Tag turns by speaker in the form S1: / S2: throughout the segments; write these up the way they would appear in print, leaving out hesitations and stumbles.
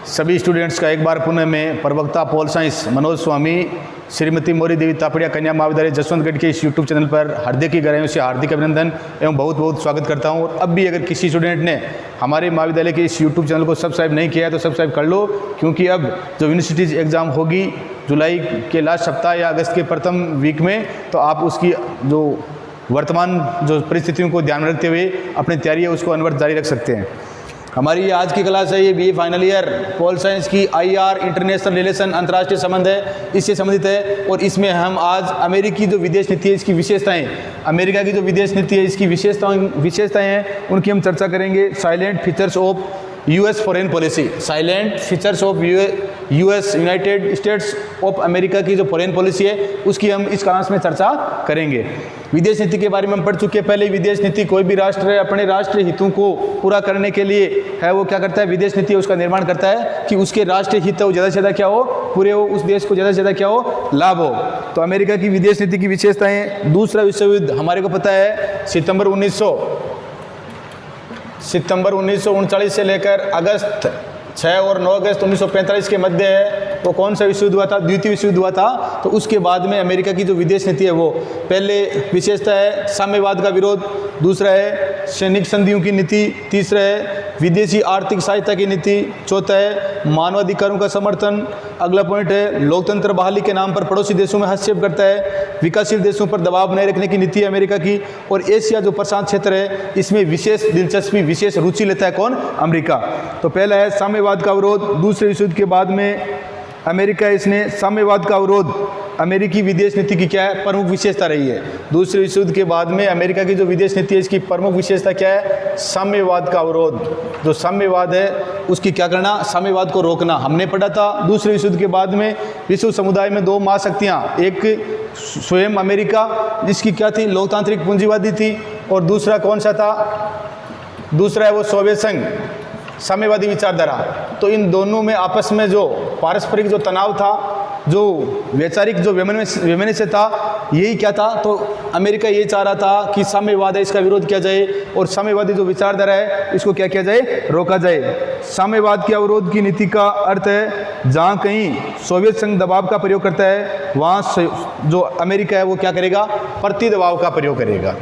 S1: सभी स्टूडेंट्स का एक बार पुनः मैं प्रवक्ता पोल साइंस मनोज स्वामी श्रीमती मोरी देवी तापड़िया कन्या महाविद्यालय जसवंतगढ़ के इस यूट्यूब चैनल पर हार्दिक गहराइयों से हार्दिक अभिनंदन एवं बहुत बहुत स्वागत करता हूं। और अब भी अगर किसी स्टूडेंट ने हमारे महाविद्यालय के इस यूट्यूब चैनल को सब्सक्राइब नहीं किया है तो सब्सक्राइब कर लो, क्योंकि अब जो यूनिवर्सिटीज़ एग्ज़ाम होगी जुलाई के लास्ट सप्ताह या अगस्त के प्रथम वीक में, तो आप उसकी जो वर्तमान जो परिस्थितियों को ध्यान में रखते हुए अपनी तैयारी है उसको अनवरत जारी रख सकते हैं। हमारी आज की क्लास है ये BA final year pol science की आईआर इंटरनेशनल रिलेशन अंतर्राष्ट्रीय संबंध है, इससे संबंधित है। और इसमें हम आज अमेरिकी जो विदेश नीति है इसकी विशेषताएं, अमेरिका की जो विदेश नीति है इसकी विशेषताएं हैं उनकी हम चर्चा करेंगे। Salient features of US foreign policy, salient features of US United states of America की जो फॉरेन पॉलिसी है उसकी हम इस क्लास में चर्चा करेंगे। विदेश नीति के बारे में हम पढ़ चुके हैं पहले। विदेश नीति कोई भी राष्ट्र है अपने राष्ट्रीय हितों को पूरा करने के लिए है वो क्या करता है, विदेश नीति उसका निर्माण करता है कि उसके राष्ट्रीय हित हो ज़्यादा से ज़्यादा क्या हो, पूरे हो, उस देश को ज़्यादा से ज़्यादा क्या हो, लाभ हो। तो अमेरिका की विदेश नीति की विशेषताएं, दूसरा विश्व युद्ध हमारे को पता है सितंबर 1939 से लेकर अगस्त 6 और 9 अगस्त 1945 के मध्य है। तो कौन सा विश्व युद्ध हुआ था, द्वितीय विश्व युद्ध हुआ था। तो उसके बाद में अमेरिका की जो विदेश नीति है वो पहले विशेषता है साम्यवाद का विरोध, दूसरा है सैनिक संधियों की नीति, तीसरा है विदेशी आर्थिक सहायता की नीति, चौथा है मानवाधिकारों का समर्थन, अगला पॉइंट है लोकतंत्र बहाली के नाम पर पड़ोसी देशों में हस्तक्षेप करता है, विकासशील देशों पर दबाव बनाए रखने की नीति है अमेरिका की। और एशिया जो प्रशांत क्षेत्र है इसमें विशेष दिलचस्पी विशेष रुचि लेता है कौन, अमेरिका। तो पहला है साम्यवाद का अवरोध। दूसरे विश्व युद्ध के बाद में अमेरिका इसने साम्यवाद का अवरोध अमेरिकी विदेश नीति की क्या है, प्रमुख विशेषता रही है। दूसरे विश्व युद्ध के बाद में अमेरिका की जो विदेश नीति है इसकी प्रमुख विशेषता क्या है, साम्यवाद का अवरोध। जो साम्यवाद है उसकी क्या करना, साम्यवाद को रोकना। हमने पढ़ा था दूसरे विश्व युद्ध के बाद में विश्व समुदाय में दो महाशक्तियाँ, एक स्वयं अमेरिका जिसकी क्या थी, लोकतांत्रिक पूंजीवादी थी, और दूसरा कौन सा था, दूसरा है वो सोवियत संघ, साम्यवादी विचारधारा। तो इन दोनों में आपस में जो पारस्परिक जो तनाव था, जो वैचारिक जो वैमनस्य था, यही क्या था, तो अमेरिका ये चाह रहा था कि साम्यवाद है इसका विरोध किया जाए और साम्यवादी जो विचारधारा है इसको क्या किया जाए, रोका जाए। साम्यवाद के अवरोध की नीति का अर्थ है जहाँ कहीं सोवियत संघ दबाव का प्रयोग करता है वहाँ जो अमेरिका है वो क्या करेगा, प्रति दबाव का प्रयोग करेगा,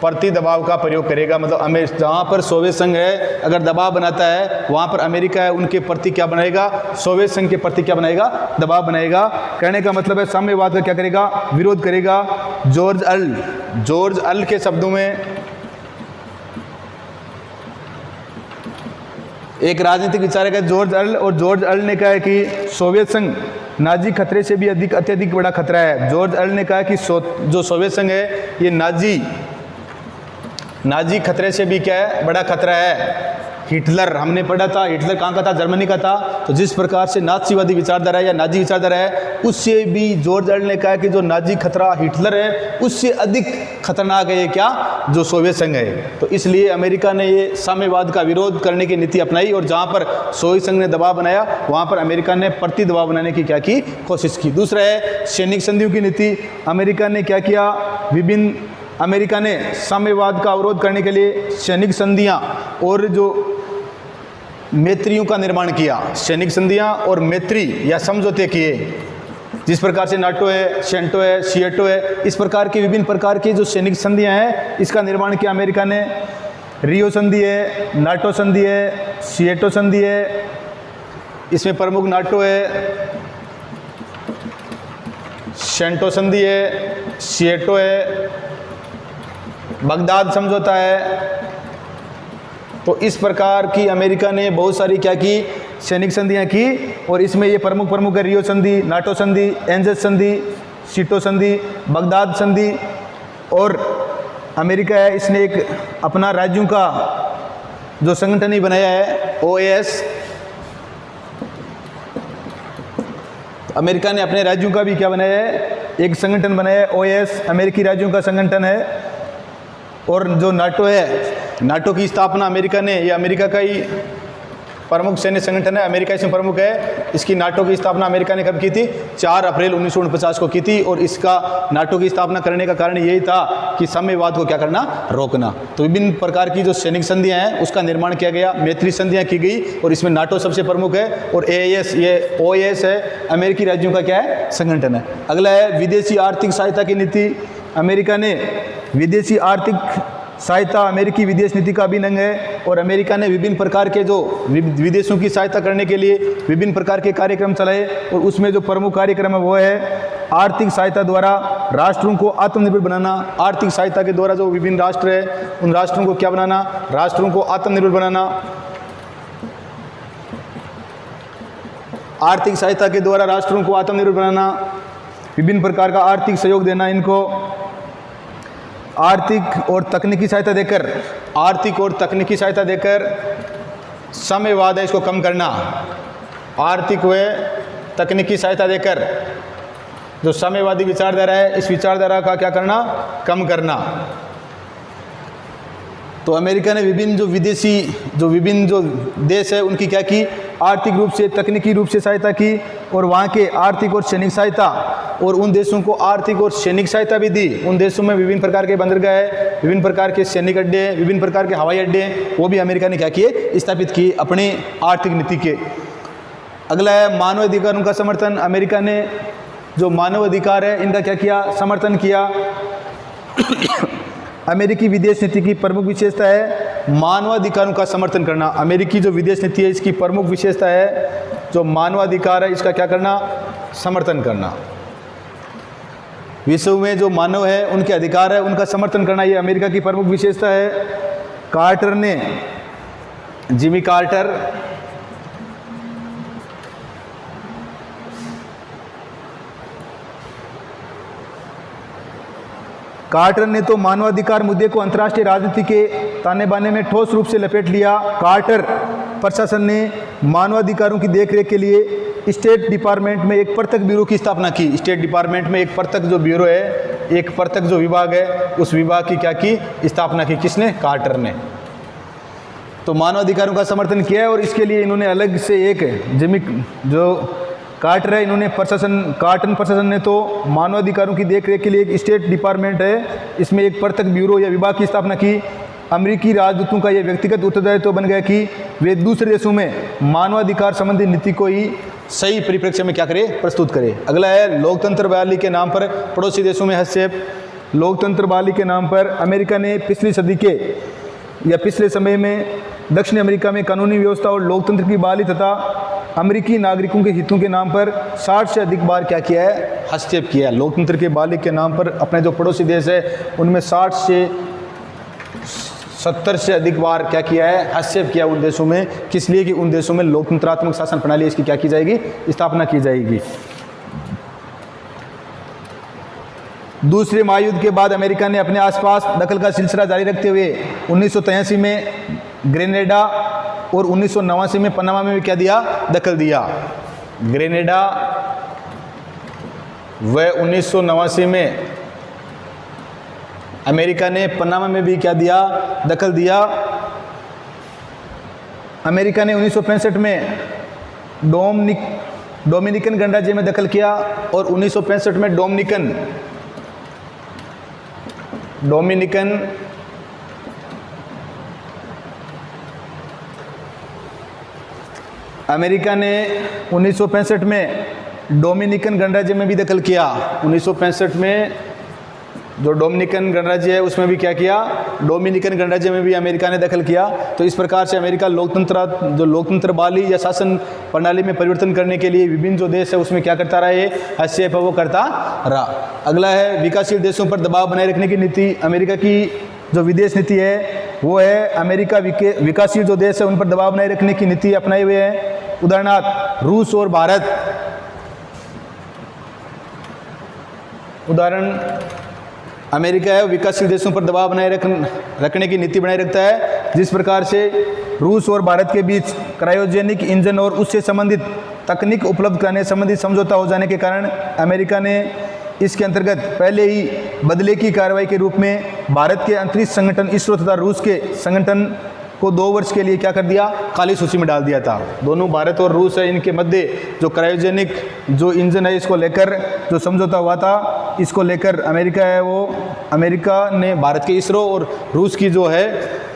S1: प्रति दबाव का प्रयोग करेगा। मतलब जहाँ पर सोवियत संघ है अगर दबाव बनाता है वहाँ पर अमेरिका है उनके प्रति क्या बनाएगा, सोवियत संघ के प्रति क्या बनाएगा, दबाव बनाएगा। कहने का मतलब है साम्यवाद का क्या करेगा, विरोध करेगा। जॉर्ज अर्ल के शब्दों में एक राजनीतिक विचारक है जॉर्ज अर्ल, और जॉर्ज अर्ल ने कहा है कि सोवियत संघ नाजी खतरे से भी अत्यधिक बड़ा खतरा है। जॉर्ज अर्ल ने कहा कि जो सोवियत संघ है ये नाजी खतरे से भी क्या है, बड़ा खतरा है। हिटलर हमने पढ़ा था, हिटलर कहाँ का था, जर्मनी का था। तो जिस प्रकार से नाजीवादी विचारधारा है या नाजी विचारधारा है उससे भी जॉर्ज अर्ल ने कहा कि जो नाजी खतरा हिटलर है उससे अधिक खतरनाक है ये क्या, जो सोवियत संघ है। तो इसलिए अमेरिका ने ये साम्यवाद का विरोध करने की नीति अपनाई, और जहाँ पर सोवियत संघ ने दबाव बनाया वहाँ पर अमेरिका ने प्रति दबाव बनाने की क्या की, कोशिश की। दूसरा है सैनिक संधियों की नीति। अमेरिका ने क्या किया, अमेरिका ने साम्यवाद का अवरोध करने के लिए सैनिक संधियां और जो मैत्रियों का निर्माण किया। सैनिक संधियां और मैत्री या समझौते किए, जिस प्रकार से नाटो है, सेंटो है, सिएटो है, इस प्रकार के विभिन्न प्रकार की जो सैनिक संधियां हैं इसका निर्माण किया अमेरिका ने। रियो संधि है, नाटो संधि है, सिएटो संधि है, इसमें प्रमुख नाटो है, सेंटो संधि है, सिएटो है, बगदाद समझौता है। तो इस प्रकार की अमेरिका ने बहुत सारी क्या की, सैनिक संधियां की, और इसमें ये प्रमुख है रियो संधि, नाटो संधि, एंजस संधि, सीटो संधि, बगदाद संधि। और अमेरिका है इसने एक अपना राज्यों का जो संगठन ही बनाया है, ओएएस। अमेरिका ने अपने राज्यों का भी क्या बनाया है, एक संगठन बनाया है, ओएएस, अमेरिकी राज्यों का संगठन है। और जो नाटो है, नाटो की स्थापना अमेरिका ने, ये अमेरिका का ही प्रमुख सैन्य संगठन है, अमेरिका इसमें प्रमुख है। इसकी नाटो की स्थापना अमेरिका ने कब की थी? 4 अप्रैल 1949 को की थी। और इसका नाटो की स्थापना करने का कारण यही था कि साम्यवाद को क्या करना, रोकना। तो विभिन्न प्रकार की जो सैनिक संधियां हैं उसका निर्माण किया गया, मैत्री संधियां की गई, और इसमें नाटो सबसे प्रमुख है। और AIS, ये OAS है, अमेरिकी राज्यों का क्या है, संगठन है। अगला है विदेशी आर्थिक सहायता की नीति। अमेरिका ने विदेशी आर्थिक सहायता अमेरिकी विदेश नीति का अभिन्न अंग है। और अमेरिका ने विभिन्न प्रकार के जो विदेशों की सहायता करने के लिए विभिन्न प्रकार के कार्यक्रम चलाए, और उसमें जो प्रमुख कार्यक्रम है वो है आर्थिक सहायता द्वारा राष्ट्रों को आत्मनिर्भर बनाना। आर्थिक सहायता के द्वारा जो विभिन्न राष्ट्र है उन राष्ट्रों को क्या बनाना, राष्ट्रों को आत्मनिर्भर बनाना। आर्थिक सहायता के द्वारा राष्ट्रों को आत्मनिर्भर बनाना, विभिन्न प्रकार का आर्थिक सहयोग देना इनको, आर्थिक और तकनीकी सहायता देकर, आर्थिक और तकनीकी सहायता देकर साम्यवाद है इसको कम करना। आर्थिक व तकनीकी सहायता देकर जो साम्यवादी विचारधारा है इस विचारधारा का क्या करना, कम करना। तो अमेरिका ने विभिन्न जो देश है उनकी क्या की, आर्थिक रूप से, तकनीकी रूप से सहायता की, और वहाँ के आर्थिक और सैनिक सहायता, और उन देशों को आर्थिक और सैनिक सहायता भी दी। उन देशों में विभिन्न प्रकार के बंदरगाह है, विभिन्न प्रकार के सैनिक अड्डे हैं, विभिन्न प्रकार के हवाई अड्डे हैं, वो भी अमेरिका ने क्या किए, स्थापित किए अपनी आर्थिक नीति के। अगला है मानव अधिकारों का समर्थन। अमेरिका ने जो मानव अधिकार है इनका क्या किया, समर्थन किया। अमेरिकी विदेश नीति की प्रमुख विशेषता है मानवाधिकारों का समर्थन करना। अमेरिकी जो विदेश नीति है इसकी प्रमुख विशेषता है जो मानवाधिकार है इसका क्या करना, समर्थन करना। विश्व में जो मानव है उनके अधिकार है उनका समर्थन करना, ये अमेरिका की प्रमुख विशेषता है। कार्टर ने, जिमी कार्टर ने तो मानवाधिकार मुद्दे को अंतर्राष्ट्रीय राजनीति के ताने बाने में ठोस रूप से लपेट लिया। कार्टर प्रशासन ने मानवाधिकारों की देखरेख के लिए स्टेट डिपार्टमेंट में एक पृथक ब्यूरो की स्थापना की। स्टेट डिपार्टमेंट में एक पृथक जो ब्यूरो है, एक पृथक जो विभाग है, उस विभाग की क्या की, स्थापना की। किसने? कार्टर ने। तो मानवाधिकारों का समर्थन किया है, और इसके लिए इन्होंने अलग से एक जो कार्टर है, इन्होंने कार्टर प्रशासन ने तो मानवाधिकारों की देखरेख के लिए एक स्टेट डिपार्टमेंट है, इसमें एक पृथक ब्यूरो या विभाग की स्थापना की। अमेरिकी राजदूतों का यह व्यक्तिगत उत्तरदायित्व बन गया कि वे दूसरे देशों में मानवाधिकार संबंधी नीति को ही सही परिप्रेक्ष्य में क्या करे, प्रस्तुत करे। अगला है लोकतंत्र बहाली के नाम पर पड़ोसी देशों में हस्तक्षेप। लोकतंत्र बहाली के नाम पर अमेरिका ने पिछली सदी के या पिछले समय में दक्षिण अमेरिका में कानूनी व्यवस्था और लोकतंत्र की बहाली तथा अमेरिकी नागरिकों के हितों के नाम पर 60 से अधिक बार क्या किया है, हस्तक्षेप किया है। लोकतंत्र के बहाली के नाम पर अपने जो पड़ोसी देश है उनमें 60 से 70 से अधिक बार क्या किया है, हस्तक्षेप किया उन देशों में। किस लिए? कि उन देशों में लोकतंत्रात्मक शासन प्रणाली इसकी क्या की जाएगी, स्थापना की जाएगी। दूसरे महायुद्ध के बाद अमेरिका ने अपने आसपास दखल का सिलसिला जारी रखते हुए 1983 में ग्रेनेडा और 1989 में पनामा में भी क्या दिया, दखल दिया। ग्रेनेडा व 1989 में अमेरिका ने पनामा में भी क्या दिया, दखल दिया। अमेरिका ने 1965 में डोमिनिकन गणराज्य में दखल किया, और 1965 में डोमिनिकन अमेरिका ने 1965 में डोमिनिकन गणराज्य में भी दखल किया। 1965 में जो डोमिनिकन गणराज्य है उसमें भी क्या किया, डोमिनिकन गणराज्य में भी अमेरिका ने दखल किया। तो इस प्रकार से अमेरिका लोकतंत्र बहाली या शासन प्रणाली में परिवर्तन करने के लिए विभिन्न जो देश है उसमें क्या करता रहा, ये हस्तक्षेप वो करता रहा। अगला है विकासशील देशों पर दबाव बनाए रखने की नीति। अमेरिका की जो विदेश नीति है वो है अमेरिका विकासशील जो देश है उन पर दबाव बनाए रखने की नीति अपनाए हुए हैं। उदाहरणार्थ रूस और भारत, उदाहरण अमेरिका है विकासशील देशों पर दबाव बनाए रखने की नीति बनाए रखता है, जिस प्रकार से रूस और भारत के बीच क्रायोजेनिक इंजन और उससे संबंधित तकनीक उपलब्ध कराने संबंधित समझौता हो जाने के कारण अमेरिका ने इसके अंतर्गत पहले ही बदले की कार्रवाई के रूप में भारत के अंतरिक्ष संगठन इसरो तथा रूस के संगठन को 2 वर्ष के लिए क्या कर दिया, काली सूची में डाल दिया था। दोनों भारत और रूस है, इनके मध्य जो क्रायोजेनिक जो इंजन है इसको लेकर जो समझौता हुआ था, इसको लेकर अमेरिका है वो अमेरिका ने भारत के इसरो और रूस की जो है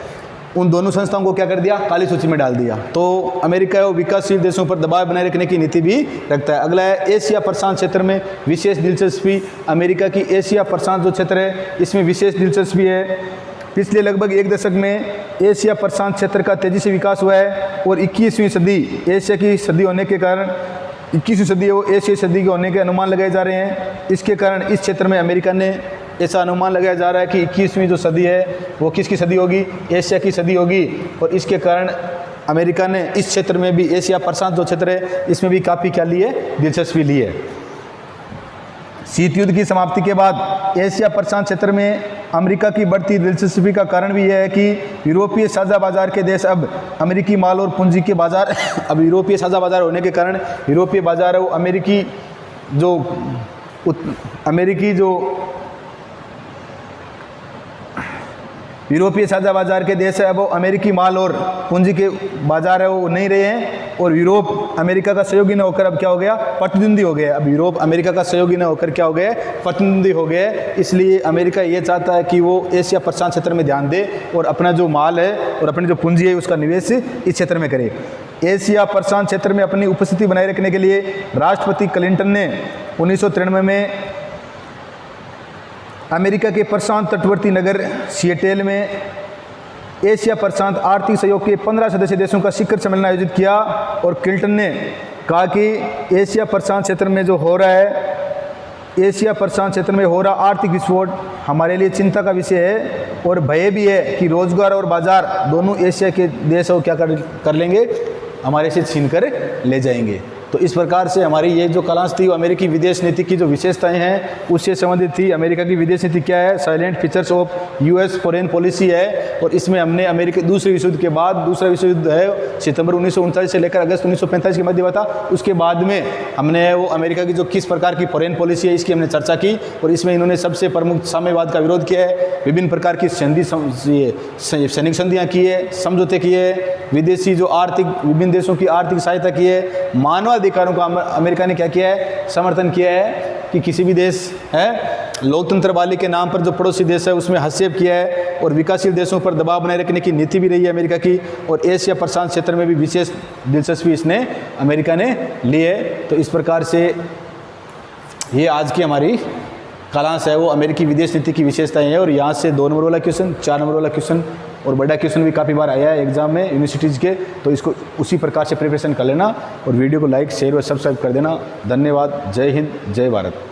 S1: उन दोनों संस्थाओं को क्या कर दिया, काली सूची में डाल दिया। तो अमेरिका है वो विकासशील देशों पर दबाव बनाए रखने की नीति भी रखता है। अगला है एशिया प्रशांत क्षेत्र में विशेष दिलचस्पी। अमेरिका की एशिया प्रशांत जो क्षेत्र है इसमें विशेष दिलचस्पी है। पिछले लगभग 1 दशक में एशिया प्रशांत क्षेत्र का तेजी से विकास हुआ है और 21वीं सदी एशिया की सदी होने के कारण 21वीं सदी वो एशियाई सदी के होने के अनुमान लगाए जा रहे हैं। इसके कारण इस क्षेत्र में अमेरिका ने ऐसा अनुमान लगाया जा रहा है कि 21वीं जो सदी है वो किसकी सदी होगी, एशिया की सदी होगी। और इसके कारण अमेरिका ने इस क्षेत्र में भी एशिया प्रशांत जो क्षेत्र है इसमें भी काफ़ी क्या ली है, दिलचस्पी ली है। शीत युद्ध की समाप्ति के बाद एशिया प्रशांत क्षेत्र में अमेरिका की बढ़ती दिलचस्पी का कारण भी यह है कि यूरोपीय साझा बाजार के देश अब अमेरिकी माल और पूंजी के बाजार अब यूरोपीय साझा बाजार होने के कारण यूरोपीय बाजार है वो यूरोपीय साझा बाजार के देश है, अब वो अमेरिकी माल और पूंजी के बाजार है वो नहीं रहे हैं और यूरोप अमेरिका का सहयोगी न होकर अब क्या हो गया, प्रतिद्वंदी हो गया। अब यूरोप अमेरिका का सहयोगी न होकर क्या हो गया, प्रतिद्वंदी हो गया। इसलिए अमेरिका ये चाहता है कि वो एशिया प्रशांत क्षेत्र में ध्यान दे और अपना जो माल है और अपनी जो पूंजी है उसका निवेश इस क्षेत्र में करे। एशिया प्रशांत क्षेत्र में अपनी उपस्थिति बनाए रखने के लिए राष्ट्रपति क्लिंटन ने 1993 में अमेरिका के प्रशांत तटवर्ती नगर सिएटल में एशिया प्रशांत आर्थिक सहयोग के 15 सदस्य देशों का शिखर सम्मेलन आयोजित किया और क्लिंटन ने कहा कि एशिया प्रशांत क्षेत्र में जो हो रहा है, एशिया प्रशांत क्षेत्र में हो रहा आर्थिक विस्फोट हमारे लिए चिंता का विषय है और भय भी है कि रोजगार और बाजार दोनों एशिया के देश क्या कर लेंगे, हमारे से छीन कर ले जाएंगे। तो इस प्रकार से हमारी ये जो क्लास थी वो अमेरिकी विदेश नीति की जो विशेषताएं हैं उससे संबंधित थी। अमेरिका की विदेश नीति क्या है, salient features of US foreign policy है। और इसमें हमने अमेरिका दूसरे विश्व युद्ध के बाद, दूसरा विश्व युद्ध है सितंबर 1939 से लेकर अगस्त 1945 के मध्य हुआ था, उसके बाद में हमने वो अमेरिका की जो किस प्रकार की फॉरेन पॉलिसी है इसकी हमने चर्चा की। और इसमें इन्होंने सबसे प्रमुख साम्यवाद का विरोध किया है, विभिन्न प्रकार की सैनिक संधियाँ की है, समझौते किए, विदेशी जो आर्थिक विभिन्न देशों की आर्थिक सहायता की है, मानवाधिकारों का अमेरिका ने क्या किया है, समर्थन किया है कि किसी भी देश है लोकतंत्र वाली के नाम पर जो पड़ोसी देश है उसमें हस्तक्षेप किया है। और विकासशील देशों पर दबाव बनाए रखने की नीति भी रही है अमेरिका की। और एशिया प्रशांत क्षेत्र में भी विशेष दिलचस्पी इसने अमेरिका ने ली है। तो इस प्रकार से ये आज की हमारी क्लास है वो अमेरिकी विदेश नीति की विशेषताएं हैं। और यहाँ से 2 नंबर वाला क्वेश्चन, 4 नंबर वाला क्वेश्चन और बड़ा क्वेश्चन भी काफ़ी बार आया है एग्जाम में यूनिवर्सिटीज़ के, तो इसको उसी प्रकार से प्रिपरेशन कर लेना और वीडियो को लाइक शेयर और सब्सक्राइब कर देना। धन्यवाद। जय हिंद, जय भारत।